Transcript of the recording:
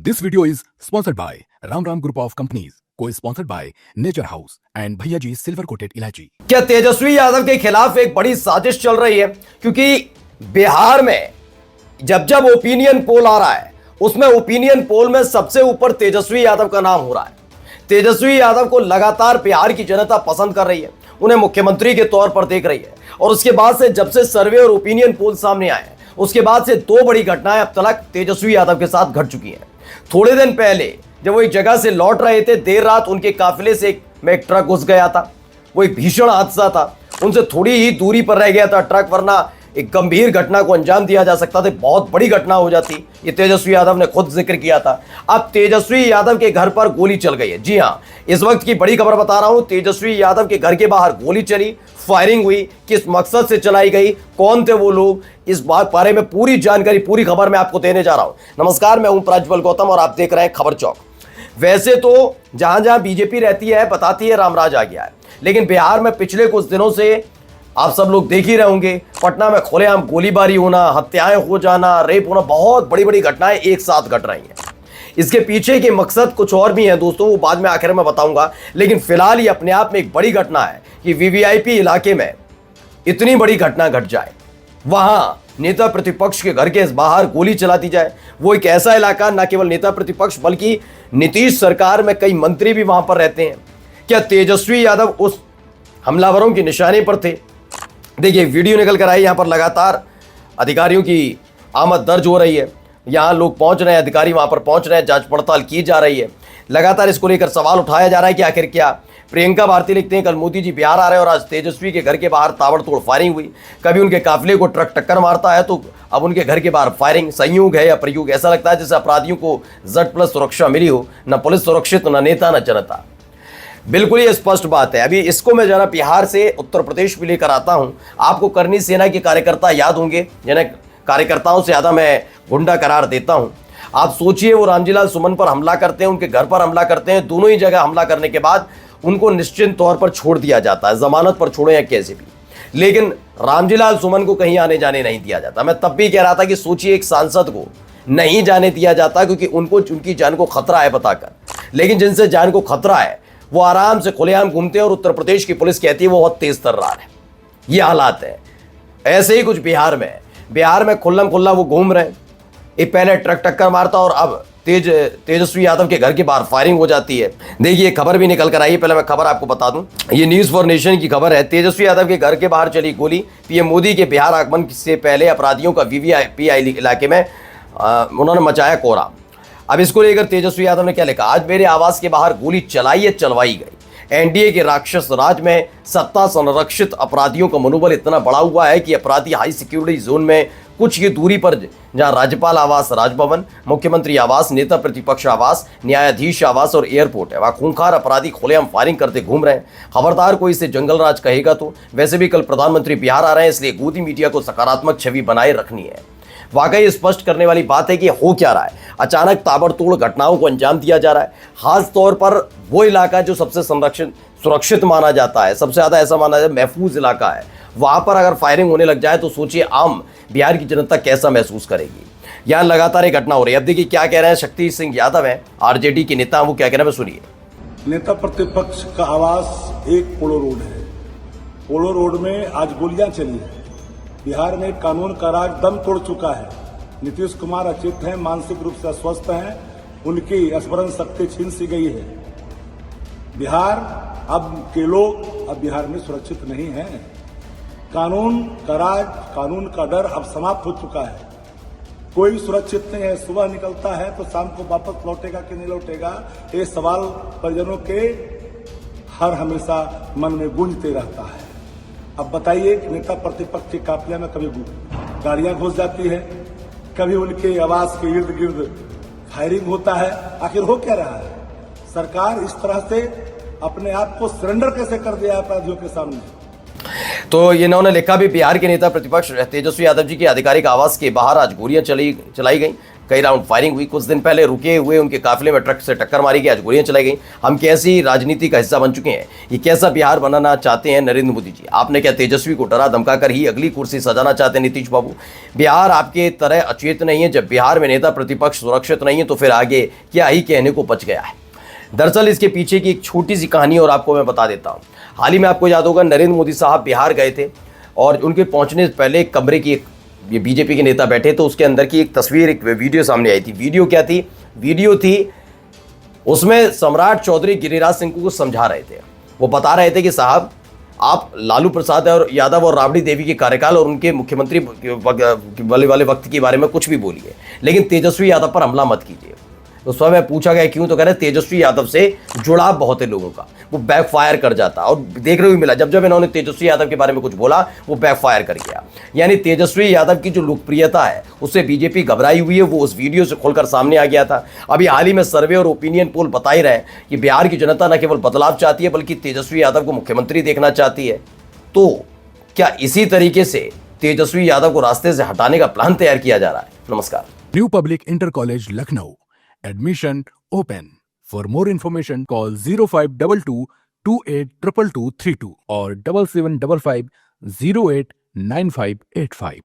This video is sponsored by Ram Ram Group of Companies, co-sponsored by Nature House and भैया G silver coated इलायची। क्या तेजस्वी यादव के खिलाफ एक बड़ी साजिश चल रही है? क्योंकि बिहार में जब जब ओपिनियन पोल आ रहा है उसमें ओपिनियन पोल में सबसे ऊपर तेजस्वी यादव का नाम हो रहा है। तेजस्वी यादव को लगातार बिहार की जनता पसंद कर रही है, उन्हें मुख्यमंत्री के तौर पर देख रही है। और उसके बाद से जब से सर्वे और ओपिनियन पोल सामने आए हैं उसके बाद से दो बड़ी घटनाएं अब तक तेजस्वी यादव के साथ घट चुकी हैं। थोड़े दिन पहले जब वो एक जगह से लौट रहे थे, देर रात उनके काफिले से एक ट्रक घुस गया था। वो एक भीषण हादसा था, उनसे थोड़ी ही दूरी पर रह गया था ट्रक, वरना एक गंभीर घटना को अंजाम दिया जा सकता था, बहुत बड़ी घटना हो जाती। ये तेजस्वी यादव ने खुद जिक्र किया था। अब तेजस्वी यादव के घर पर गोली चल गई है। जी हां, इस वक्त की बड़ी खबर बता रहा हूं। तेजस्वी यादव के घर के बाहर गोली चली, फायरिंग हुई, किस मकसद से चलाई गई, कौन थे वो लोग, इस बारे में पूरी जानकारी, पूरी खबर मैं आपको देने जा रहा हूं। नमस्कार, मैं हूं प्रज्वल गौतम और आप देख रहे हैं खबर चौक। वैसे तो जहां जहां बीजेपी रहती है बताती है रामराज आ गया है, लेकिन बिहार में पिछले कुछ दिनों से आप सब लोग देख ही रहे होंगे, पटना में खुलेआम गोलीबारी होना, हत्याएं हो जाना, रेप होना, बहुत बड़ी बड़ी घटनाएं एक साथ घट रही हैं। इसके पीछे के मकसद कुछ और भी हैं दोस्तों, वो बाद में आखिर में बताऊंगा। लेकिन फिलहाल ये अपने आप में एक बड़ी घटना है कि वीवीआईपी इलाके में इतनी बड़ी घटना घट जाए, वहां नेता प्रतिपक्ष के घर के बाहर गोली चला दी जाए। वो एक ऐसा इलाका, न केवल नेता प्रतिपक्ष बल्कि नीतीश सरकार में कई मंत्री भी वहां पर रहते हैं। क्या तेजस्वी यादव उस हमलावरों की निशाने पर थे? देखिए, वीडियो निकल कर आई, यहां पर लगातार अधिकारियों की आमद दर्ज हो रही है, यहां लोग पहुंच रहे हैं, अधिकारी वहां पर पहुंच रहे हैं, जांच पड़ताल की जा रही है। लगातार इसको लेकर सवाल उठाया जा रहा है कि आखिर क्या। प्रियंका भारती लिखते हैं, कल मोदी जी बिहार आ रहे हैं और आज तेजस्वी के घर के बाहर ताबड़तोड़ फायरिंग हुई। कभी उनके काफिले को ट्रक टक्कर मारता है तो अब उनके घर के बाहर फायरिंग। संयोग है या प्रयोग? ऐसा लगता है जैसे अपराधियों को Z+ सुरक्षा मिली हो, न पुलिस सुरक्षित, न नेता न जनता। बिल्कुल ये स्पष्ट बात है। अभी इसको मैं जरा बिहार से उत्तर प्रदेश भी लेकर आता हूं। आपको करनी सेना के कार्यकर्ता याद होंगे, जिन्हें कार्यकर्ताओं से ज्यादा मैं गुंडा करार देता हूं। आप सोचिए, वो रामजीलाल सुमन पर हमला करते हैं, उनके घर पर हमला करते हैं, दोनों ही जगह हमला करने के बाद उनको निश्चित तौर पर छोड़ दिया जाता है, जमानत पर छोड़े या कैसे भी। लेकिन रामजीलाल सुमन को कहीं आने जाने नहीं दिया जाता। मैं तब भी कह रहा था कि सोचिए, एक सांसद को नहीं जाने दिया जाता क्योंकि उनको उनकी जान को खतरा है बताकर। लेकिन जिनसे जान को खतरा है वो आराम से खुलेआम घूमते हैं और उत्तर प्रदेश की पुलिस कहती है वो बहुत तेज तर्रार है। ये हालात है। ऐसे ही कुछ बिहार में है। बिहार में खुल्लम खुल्ला वो घूम रहे हैं। ये पहले ट्रक टक्कर मारता और अब तेजस्वी यादव के घर के बाहर फायरिंग हो जाती है। देखिए, खबर भी निकल कर आई है, पहले मैं खबर आपको बता दूं। ये न्यूज़ फॉर नेशन की खबर है। तेजस्वी यादव के घर के बाहर चली गोली। पीएम मोदी के बिहार आगमन से पहले अपराधियों का वीवीआईपी इलाके में उन्होंने मचाया कोहराम। अब इसको लेकर तेजस्वी यादव ने क्या लिखा? आज मेरे आवास के बाहर गोली चलाई है, चलवाई गई। एनडीए के राक्षस राज में सत्ता संरक्षित अपराधियों का मनोबल इतना बढ़ा हुआ है कि अपराधी हाई सिक्योरिटी जोन में कुछ ही दूरी पर, जहां राज्यपाल आवास, राजभवन, मुख्यमंत्री आवास, नेता प्रतिपक्ष आवास, न्यायाधीश आवास और एयरपोर्ट है, वहां खूंखार अपराधी खुलेआम फायरिंग करते घूम रहे हैं। खबरदार कोई इसे जंगल राज कहेगा तो। वैसे भी कल प्रधानमंत्री बिहार आ रहे हैं, इसलिए गोदी मीडिया को सकारात्मक छवि बनाए रखनी है। वाकई स्पष्ट करने वाली बात है कि हो क्या रहा है। अचानक ताबड़तोड़ घटनाओं को अंजाम दिया जा रहा है। खास तौर पर वो इलाका जो सबसे सुरक्षित माना जाता है, सबसे ज्यादा ऐसा माना जाता है महफूज इलाका है, वहां पर अगर फायरिंग होने लग जाए तो सोचिए आम बिहार की जनता कैसा महसूस करेगी। यहां लगातार एक घटना हो रही है। अब देखिए क्या कह रहे हैं शक्ति सिंह यादव है, आरजेडी के नेता, वो क्या कह रहे हैं सुनिए। नेता प्रतिपक्ष का आवास एक पोलो रोड है। पोलो रोड में आज गोलियां चली है। बिहार में कानून का राज दम तोड़ चुका है। नीतीश कुमार अचित हैं, मानसिक रूप से अस्वस्थ हैं, उनकी स्मरण शक्ति छीन सी गई है। बिहार अब के लोग अब बिहार में सुरक्षित नहीं हैं। कानून का राज, कानून का डर अब समाप्त हो चुका है। कोई सुरक्षित नहीं है। सुबह निकलता है तो शाम को वापस लौटेगा कि नहीं लौटेगा, ये सवाल परिजनों के हर हमेशा मन में गूंजते रहता है। अब बताइए, नेता प्रतिपक्ष के काफिले में कभी गाड़ियां घुस जाती है, कभी उनके आवास के इर्द गिर्द फायरिंग होता है। आखिर हो क्या रहा है? सरकार इस तरह से अपने आप को सरेंडर कैसे कर दिया अपराधियों के सामने? तो इन्होंने लिखा भी, बिहार के नेता प्रतिपक्ष तेजस्वी यादव जी के आधिकारिक आवास के बाहर आज गोलियां चलाई गई। कई राउंड फायरिंग हुई, कुछ दिन पहले रुके हुए उनके काफिले में ट्रक से टक्कर मारी गई, आज गोलियां चलाई गई। हम कैसी राजनीति का हिस्सा बन चुके हैं? ये कैसा बिहार बनाना चाहते हैं नरेंद्र मोदी जी? आपने क्या तेजस्वी को डरा धमका कर ही अगली कुर्सी सजाना चाहते हैं नीतीश बाबू? बिहार आपके तरह अचेत नहीं है। जब बिहार में नेता प्रतिपक्ष सुरक्षित नहीं है तो फिर आगे क्या ही कहने को बच गया है। दरअसल इसके पीछे की एक छोटी सी कहानी और आपको मैं बता देता हूं। हाल ही में आपको याद होगा नरेंद्र मोदी साहब बिहार गए थे और उनके पहुंचने से पहले एक कमरे की ये बीजेपी के नेता बैठे तो उसके अंदर की एक तस्वीर, एक वीडियो सामने आई थी। वीडियो क्या थी? वीडियो थी उसमें सम्राट चौधरी गिरिराज सिंह को कुछ समझा रहे थे। वो बता रहे थे कि साहब आप लालू प्रसाद और यादव और राबड़ी देवी के कार्यकाल और उनके मुख्यमंत्री वाले वक्त के बारे में कुछ भी बोलिए, लेकिन तेजस्वी यादव पर हमला मत कीजिए। तो स्वयं पूछा गया क्यों, तो कह रहे तेजस्वी यादव से जुड़ाव बहुत है लोगों का, वो बैकफायर कर जाता। और देखने को मिला जब जब इन्होंने तेजस्वी यादव के बारे में कुछ बोला वो बैकफायर कर गया। यानी तेजस्वी यादव की जो लोकप्रियता है उससे बीजेपी घबराई हुई है, वो उस वीडियो से खोलकर सामने आ गया था। अभी हाल ही में सर्वे और ओपिनियन पोल बता ही रहे हैं कि बिहार की जनता न केवल बदलाव चाहती है बल्कि तेजस्वी यादव को मुख्यमंत्री देखना चाहती है। तो क्या इसी तरीके से तेजस्वी यादव को रास्ते से हटाने का प्लान तैयार किया जा रहा है? नमस्कार। New public inter college Lucknow, admission open. For more information call 0522 282232 or 7755 089585.